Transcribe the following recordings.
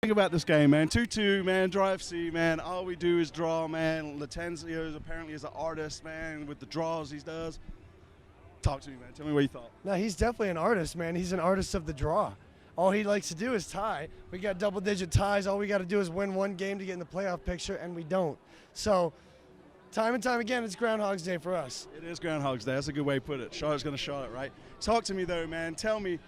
Think about this game, man. 2-2, man. Draw FC, man. All we do is draw, man. Latenzio apparently is an artist, man, with the draws he does. Talk to me, man. Tell me what you thought. No, he's definitely an artist, man. He's an artist of the draw. All he likes to do is tie. We got double-digit ties. All we got to do is win one game to get in the playoff picture, and we don't. So, time and time again, it's Groundhog's Day for us. It is Groundhog's Day. That's a good way to put it. Charlotte's going to Charlotte, right? Talk to me, though, man. Tell me,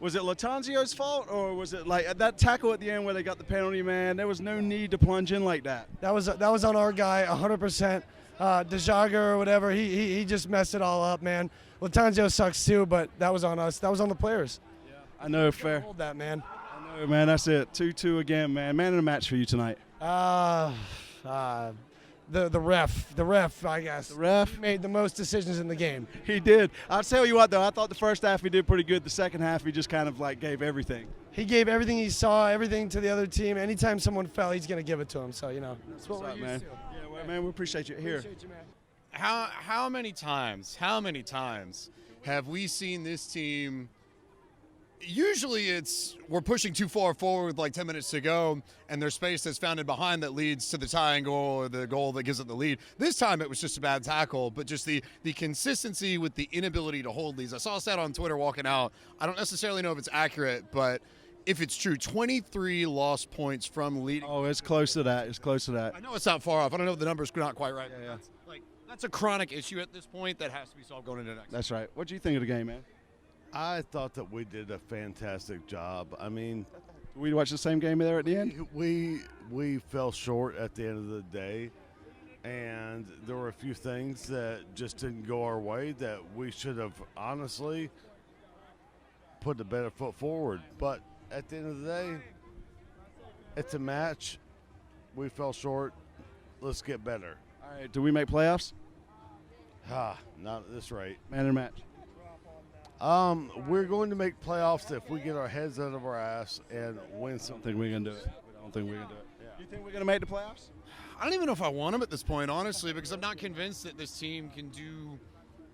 was it Latenzio's fault, or was it like that tackle at the end where they got the penalty, man? There was no need to plunge in like that. That was on our guy, 100%. DeJager or whatever, he just messed it all up, man. Latenzio sucks too, but that was on us. That was on the players. Yeah, I know, fair. Hold that, man. I know, man. That's it. 2-2 again, man. Man in the match for you tonight. The ref, I guess. The ref? He made the most decisions in the game. He did. I'll tell you what, though. I thought the first half he did pretty good. The second half he just kind of like gave everything. He gave everything he saw, everything to the other team. Anytime someone fell, he's going to give it to him. So, you know, that's what we're used man. to. Yeah, well, man, we appreciate you here. Appreciate you, man. How many times have we seen this team? Usually we're pushing too far forward with like 10 minutes to go, and there's space that's founded behind that leads to the tying goal or the goal that gives it the lead. This time it was just a bad tackle, but just the consistency with the inability to hold these. I saw a stat on Twitter walking out. I don't necessarily know if it's accurate, but if it's true, 23 lost points from leading. Oh, it's close to that. It's close to that. I know it's not far off. I don't know if the number's not quite right. Yeah. That's a chronic issue at this point that has to be solved going into next. That's right. What do you think of the game, man? I thought that we did a fantastic job. I mean, We watched the same game there at the end? we fell short at the end of the day, and there were a few things that just didn't go our way that we should have honestly put a better foot forward. But at the end of the day, it's a match. We fell short. Let's get better. All right. Do we make playoffs? Not at this rate. Man in the match. We're going to make playoffs if we get our heads out of our ass and win I don't something. think we're going to do it. I don't think we're going to do it. Yeah. You think we're going to make the playoffs? I don't even know if I want them at this point, honestly, because I'm not convinced that this team can do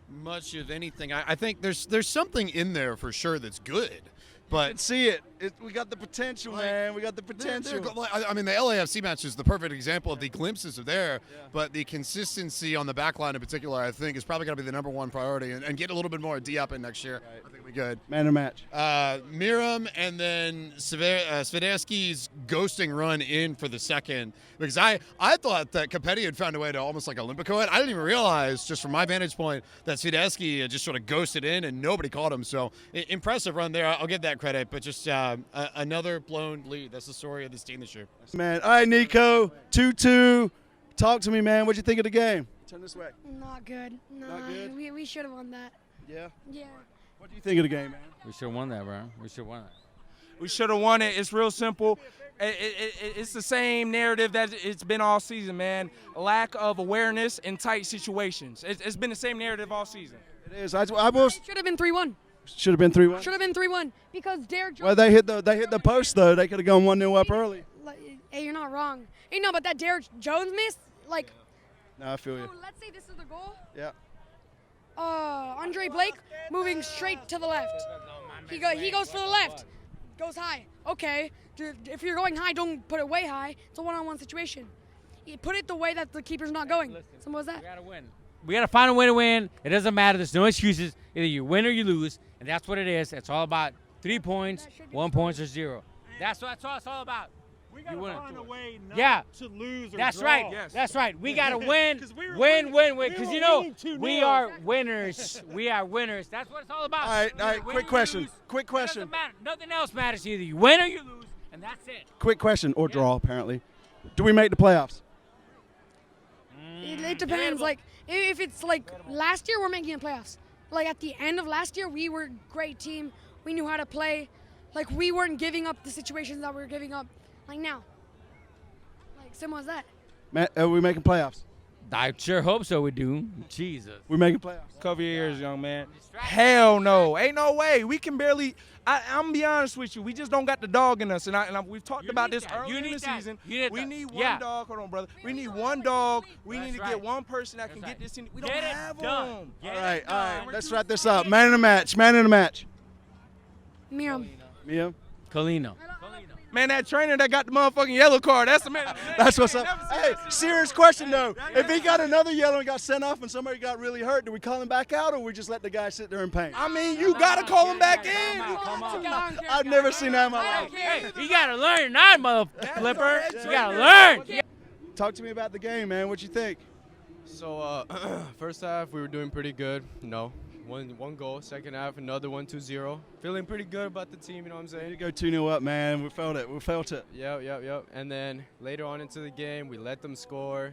much of anything. I think there's something in there for sure that's good, but See it. We got the potential, man. We got the potential. I mean, the LAFC match is the perfect example of the glimpses of there, but the consistency on the back line in particular, I think, is probably going to be the number one priority, and get a little bit more D up in next year. Right. I think we good. Man in the match. Miram and then Swiderski's ghosting run in for the second, because I thought that Capetti had found a way to almost like Olympico it. I didn't even realize, just from my vantage point, that Swiderski just sort of ghosted in and nobody caught him. So impressive run there. I'll give that credit, but just another blown lead. That's the story of this team this year. Man. All right, Nico. 2-2. Talk to me, man. What'd you think of the game? Turn this way. Not good. No, Not good? we should have won that. Yeah? Yeah. What do you think of the game, man? We should have won that, bro. We should have won that. We should have won it. It's real simple. It's the same narrative that it's been all season, man. Lack of awareness in tight situations. It's been the same narrative all season. It is. I will. It should have been 3-1. Should have been 3-1. Should have been 3-1 because Derek Jones. Well, they hit the post though. They could have gone 1-0 up early. Hey, you're not wrong. Hey, no, but that Derek Jones miss, like. No, I feel you. So let's say this is the goal. Yeah. Andre Blake moving straight to the left. He goes for the left. Goes high. Okay. If you're going high, don't put it way high. It's a one-on-one situation. You put it the way that the keeper's not going. So what's that? We gotta win. We gotta find a way to win. It doesn't matter. There's no excuses. Either you win or you lose, and that's what it is. It's all about 3 points, 1 point, or 0. That's what it's all about. We gotta find a way not to lose or that's draw. right. Yes. That's right. We gotta win, win. Because you know we are winners. We are winners. That's what it's all about. All right. Win Quick or question. lose. It doesn't matter. Nothing else matters. Either you win or you lose, and that's it. Quick question or draw apparently. Do we make the playoffs? It depends. Like if it's like last year, we're making the playoffs. Like at the end of last year, we were a great team. We knew how to play. Like we weren't giving up the situations that we were giving up. Like now. Like simple as that. Are we making playoffs? I sure hope so. We do. Jesus. We making playoffs. Cover your ears, young man. Hell no. Ain't no way. We can barely. I'm gonna be honest with you. We just don't got the dog in us, and we've talked about this earlier in the season. We need one dog. Hold on, brother. We need one dog. We need to get one person that can get this in. We don't have them. All right. Let's wrap this up. Man in the match. Man in the match. Miriam. Mia. Colino. Man, that trainer that got the motherfucking yellow card, that's the man. That's what's up. Hey, serious question though. If he got another yellow and got sent off and somebody got really hurt, do we call him back out or we just let the guy sit there in pain? I mean, you gotta call him back in. I've never seen that in my life. Hey, you gotta learn now, mother flipper. You gotta learn. Talk to me about the game, man. What you think? So first half we were doing pretty good. One goal. Second half another one, 2-0. Feeling pretty good about the team. You know what I'm Way saying? to go 2-0 up, man. We felt it. We felt it. Yep. And then later on into the game, we let them score.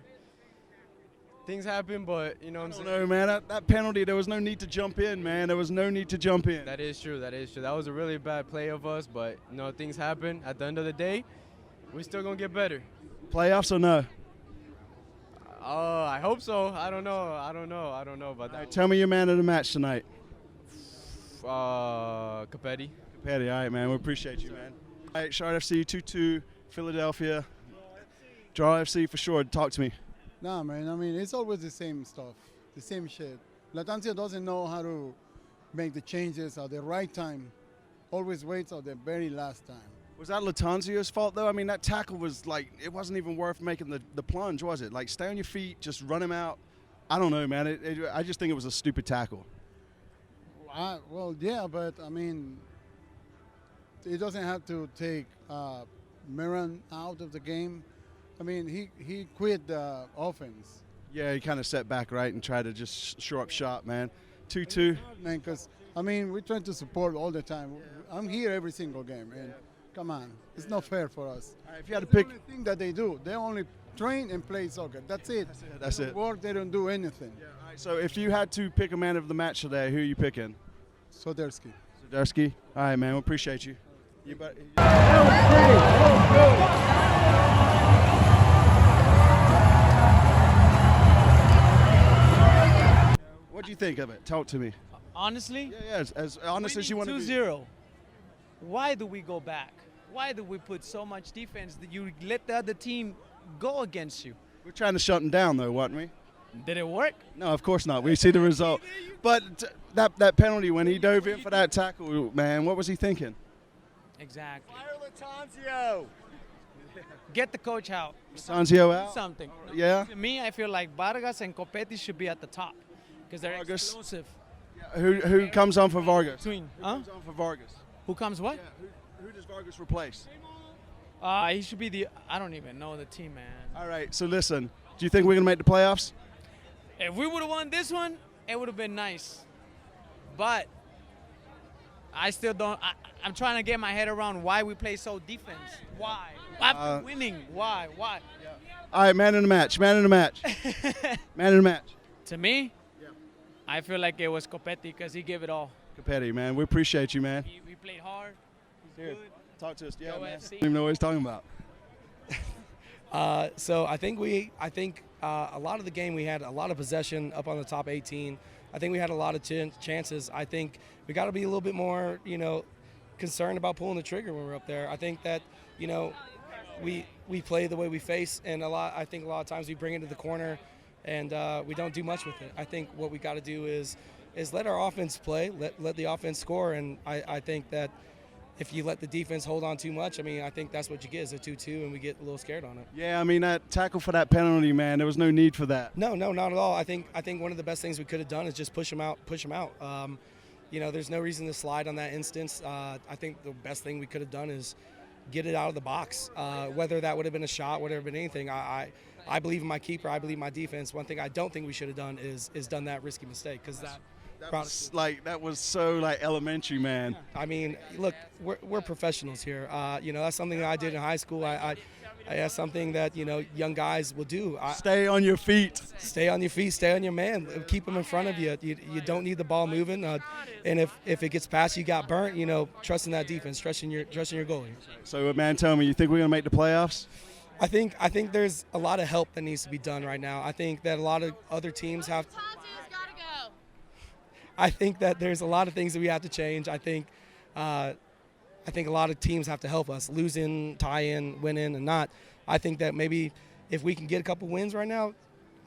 Things happen, but you know what I'm I saying? don't know, man. That penalty, there was no need to jump in, man. There was no need to jump in. That is true. That was a really bad play of us, but you know things happen. At the end of the day, we're still gonna get better. Playoffs or no? I hope so. I don't know about that. Tell me your man of the match tonight. Capetti. Capetti, all right, man. We appreciate you, man. All right, Charlotte FC 2-2, Philadelphia. Draw FC for sure. Talk to me. Nah, man. I mean, it's always the same stuff, the same shit. Latancia doesn't know how to make the changes at the right time. Always waits at the very last time. Was that Latanzio's fault, though? I mean, that tackle was like, it wasn't even worth making the plunge, was it? Like, stay on your feet, just run him out. I don't know, man. I just think it was a stupid tackle. Well, yeah, but I mean, it doesn't have to take Miran out of the game. I mean, he quit the offense. Yeah, he kind of set back, right, and tried to just shore up shop, man. 2-2. Man, because, I mean, we're trying to support all the time. I'm here every single game, and come on. It's not fair for us. If you had to pick. The only thing that they do, they only train and play soccer. That's it. That's they it. don't work, they don't do anything. Yeah, all right, so if you had to pick a man of the match today, who are you picking? Soderski. Soderski. All right, man. We appreciate you. What do you think of it? Talk to me. Honestly? Yeah, as honest as you want to be. 2-0. Why do we go back? Why do we put so much defense that you let the other team go against you? We're trying to shut them down, though, weren't we? Did it work? No, of course not. We see the result. But that penalty, when he dove in for that tackle, man, what was he thinking? Exactly. Fire Latanzio! Get the coach out. Latanzio out? Something. Yeah? To me, I feel like Vargas and Copetti should be at the top because they're Vargas. explosive. Who comes on for Vargas? Who comes on for Vargas? Who comes what? Yeah, who does Vargas replace? He should be I don't even know the team, man. All right, so listen. Do you think we're going to make the playoffs? If we would have won this one, it would have been nice. But I still don't. I'm trying to get my head around why we play so defense. Why? After winning, why? All right, man in the match. Man in the match. Man in the match. To me, I feel like it was Copetti because he gave it all. Capetti, man. We appreciate you, man. We played hard. Here, talk to us. Yeah, Go man. FC. I don't even know what he's talking about. So I think a lot of the game we had a lot of possession up on the top 18. I think we had a lot of chances. I think we got to be a little bit more, concerned about pulling the trigger when we're up there. I think that, we play the way we face, and I think a lot of times we bring it to the corner, and we don't do much with it. I think what we got to do is let our offense play, let the offense score, and I think that if you let the defense hold on too much, I think that's what you get is a 2-2, and we get a little scared on it. Yeah, that tackle for that penalty, man, there was no need for that. No, not at all. I think one of the best things we could have done is just push him out. There's no reason to slide on that instance. I think the best thing we could have done is get it out of the box. Whether that would have been a shot, would have been anything. I believe in my keeper. I believe in my defense. One thing I don't think we should have done is done that risky mistake because that was so elementary, man. Look, we're professionals here. That's something that I did in high school. That's something that young guys will do. Stay on your feet. Stay on your feet. Stay on your man. Keep them in front of you. You don't need the ball moving. And if it gets past you, got burnt. Trust in that defense. Trust in your goalie. So, man, tell me, you think we're gonna make the playoffs? I think there's a lot of help that needs to be done right now. I think that a lot of other teams have. I think that there's a lot of things that we have to change. I think a lot of teams have to help us, losing, tie-in, winning, and not. I think that maybe if we can get a couple wins right now,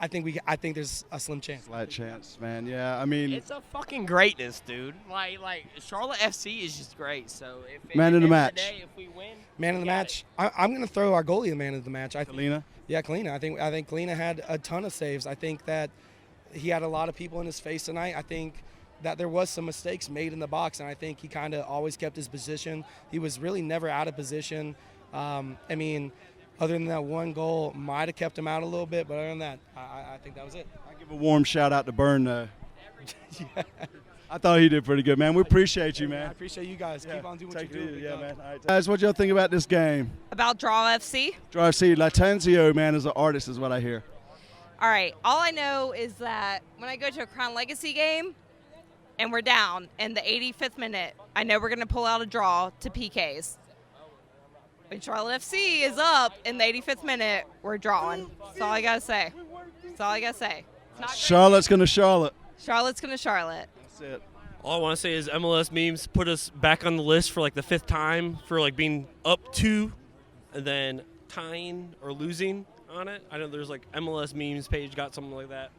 I think there's a slim chance. Slight chance, man. Yeah, I mean, it's a fucking greatness, dude. Like Charlotte FC is just great. So if man of the match. Day, if we win, man of the match. I'm going to throw our goalie the man of the match. Kalina? Yeah, Kalina. I think Kalina had a ton of saves. I think that he had a lot of people in his face tonight. I think that there was some mistakes made in the box, and I think he kind of always kept his position. He was really never out of position. I mean, other than that one goal, might have kept him out a little bit, but other than that, I think that was it. I give a warm shout out to Burn, though. Yeah. I thought he did pretty good, man. We appreciate you, man. I appreciate you guys. Keep on doing what you do. Yeah, man. All right, guys, what y'all think about this game? About Draw FC? Draw FC. Latenzio, man, is an artist, is what I hear. All right. All I know is that when I go to a Crown Legacy game and we're down in the 85th minute, I know we're going to pull out a draw to PKs. When Charlotte FC is up in the 85th minute, we're drawing. That's all I got to say. That's all I got to say. Charlotte's going to Charlotte. Charlotte's going to Charlotte. That's it. All I want to say is MLS memes put us back on the list for like the 5th time for like being up 2 and then tying or losing on it. I know there's like MLS memes page got something like that.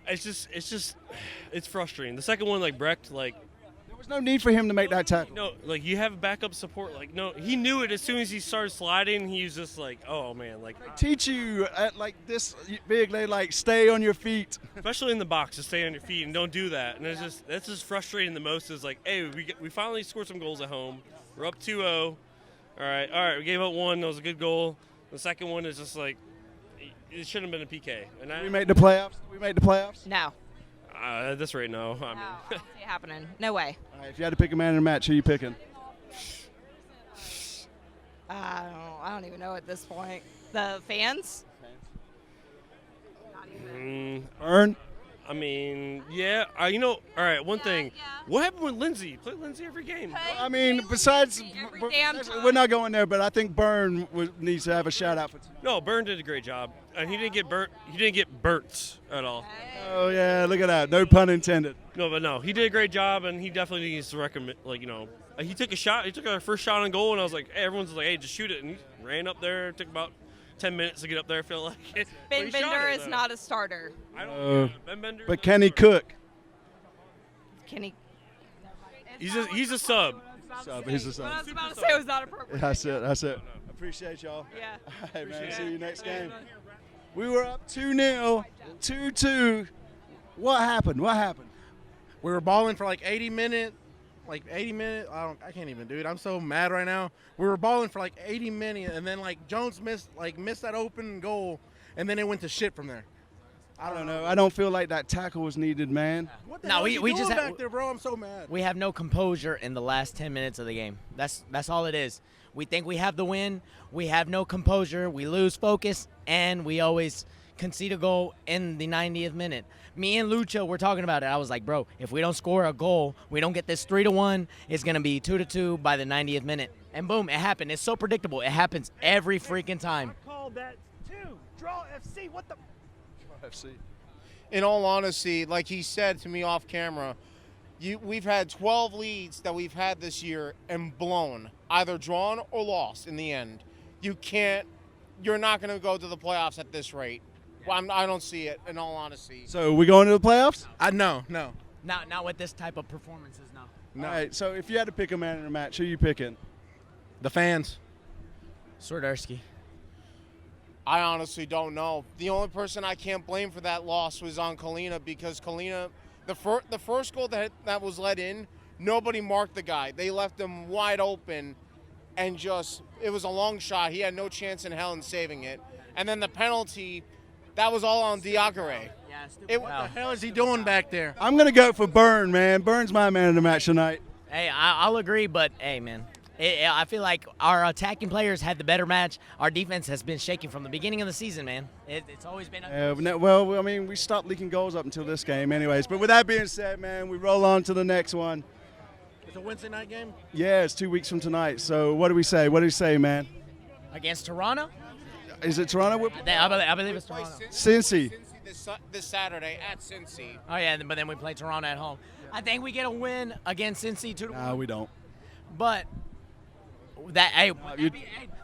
It's frustrating. The second one, like Brecht, like there was no need for him to make that tackle. No, like you have backup support. Like no, he knew it as soon as he started sliding. He was just like, oh man, like they teach you at like this big. They like stay on your feet, especially in the box, to stay on your feet and don't do that. And that's just frustrating the most. Is like, hey, we finally scored some goals at home. We're up 2-0. All right, we gave up one. That was a good goal. The second one is just like it shouldn't have been a PK. And we made the playoffs. We made the playoffs. No. At this rate, no. I don't see it happening. No way. All right, if you had to pick a man in a match, who are you picking? I don't even know at this point. The fans? Burn? I mean, yeah. All right, one thing. Yeah. What happened with Lindsay? Play Lindsay every game. I mean, besides, we're not going there, but I think Burn needs to have a shout out for. No, Burn did a great job, and he didn't get burnt. He didn't get burnt at all. Oh yeah, look at that. No pun intended. No, he did a great job, and he definitely needs to recommend. Like he took a shot. He took our first shot on goal, and I was like, hey, everyone's like, hey, just shoot it, and he ran up there. It took about 10 minutes to get up there. I feel like it. Ben Bender is not a starter. I don't. Ben Bender. But can he cook? Can he? He's a sub. He's a sub. What I was about to say was not appropriate. That's it. Appreciate y'all. Yeah. All right, man. See you next game. We were up 2-0, 2-2. What happened? We were balling for like 80 minutes. I can't even, dude. I'm so mad right now. We were balling for like 80 minutes, and then like Jones missed that open goal, and then it went to shit from there. I don't know. I don't feel like that tackle was needed, man. What the hell are you doing back there, bro? I'm so mad. We have no composure in the last 10 minutes of the game. That's all it is. We think we have the win. We have no composure. We lose focus, and we always concede a goal in the 90th minute. Me and Lucha were talking about it. I was like, bro, if we don't score a goal, we don't get this 3-1, it's going to be 2-2 by the 90th minute. And boom, it happened. It's so predictable. It happens every freaking time. I called that too. Draw FC. What the? Draw FC. In all honesty, like he said to me off camera, we've had 12 leads that we've had this year and blown, either drawn or lost in the end. You're not going to go to the playoffs at this rate. Well, I don't see it, in all honesty. So we going to the playoffs? No. Not with this type of performances, no. All right, so if you had to pick a man in a match, who are you picking? The fans. Swiderski. I honestly don't know. The only person I can't blame for that loss was on Kalina, because Kalina, the first goal that was let in, nobody marked the guy. They left him wide open, and it was a long shot. He had no chance in hell in saving it. And then the penalty, that was all on Diakare. What the hell is he doing back there? I'm going to go for Burn, man. Burn's my man in the match tonight. Hey, I'll agree, but hey, man. I feel like our attacking players had the better match. Our defense has been shaking from the beginning of the season, man. It's always been. Well, I mean, we stopped leaking goals up until this game, anyways. But with that being said, man, we roll on to the next one. It's a Wednesday night game? Yeah, it's 2 weeks from tonight. So what do we say? What do you say, man? Against Toronto? Is it Toronto? I believe it's Toronto. Cincy. This Saturday at Cincy. Oh yeah, but then we play Toronto at home. I think we get a win against Cincy 2-1. No, we don't. But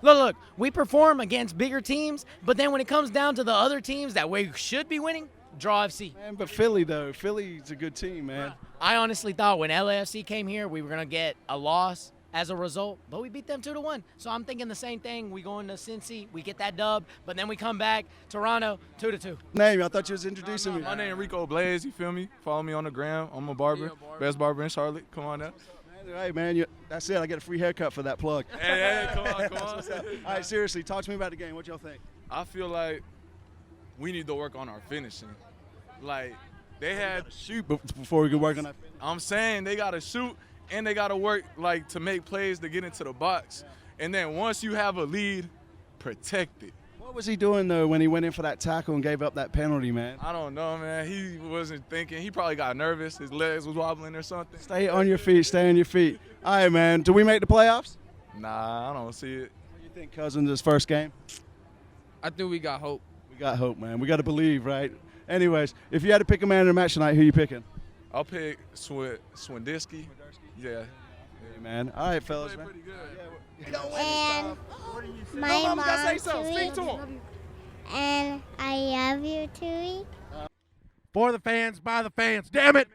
look, we perform against bigger teams, but then when it comes down to the other teams that we should be winning, draw FC. Man, but Philly though, Philly's a good team, man. I honestly thought when LAFC came here, we were gonna get a loss as a result, but we beat them 2-1. So I'm thinking the same thing. We go into Cincy, we get that dub, but then we come back, Toronto, 2-2. Name? I thought you was introducing me. My name is Rico Blaze. You feel me? Follow me on the gram. I'm a barber, best barber in Charlotte. Come on up. Hey man, that's it. I get a free haircut for that plug. Hey, come on. All right, seriously, talk to me about the game. What y'all think? I feel like we need to work on our finishing. Like they had shoot before we could work on that. I'm saying they gotta shoot and they gotta work like to make plays to get into the box. And then once you have a lead, protect it. What was he doing though when he went in for that tackle and gave up that penalty, man? I don't know, man. He wasn't thinking. He probably got nervous. His legs was wobbling or something. Stay on your feet. Stay on your feet. All right, man. Do we make the playoffs? Nah, I don't see it. What do you think, Cousins, this first game? I think we got hope. We got hope, man. We got to believe, right? Anyways, if you had to pick a man in the match tonight, who you picking? I'll pick Swindisky. Yeah. Hey, man. All right, fellas, man. And my mom, Tui, and I love you, Tui. For the fans, by the fans. Damn it.